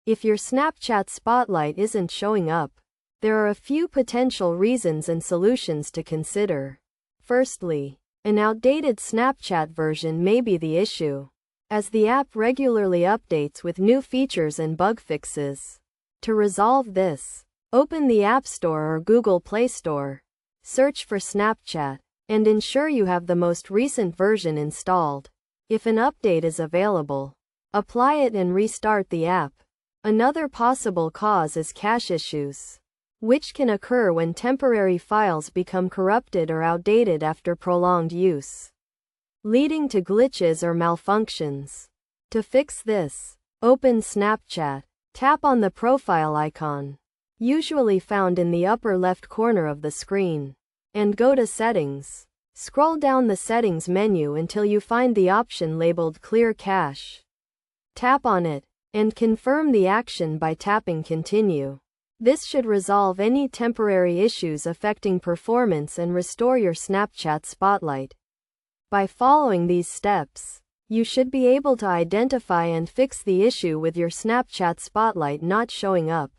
If your Snapchat Spotlight isn't showing up, there are a few potential reasons and solutions to consider. Firstly, an outdated Snapchat version may be the issue, as the app regularly updates with new features and bug fixes. To resolve this, open the App Store or Google Play Store, search for Snapchat, and ensure you have the most recent version installed. If an update is available, apply it and restart the app. Another possible cause is cache issues, which can occur when temporary files become corrupted or outdated after prolonged use, leading to glitches or malfunctions. To fix this, open Snapchat, tap on the profile icon, usually found in the upper left corner of the screen, and go to Settings. Scroll down the Settings menu until you find the option labeled Clear Cache. Tap on it, and confirm the action by tapping Continue. This should resolve any temporary issues affecting performance and restore your Snapchat Spotlight. By following these steps, you should be able to identify and fix the issue with your Snapchat Spotlight not showing up.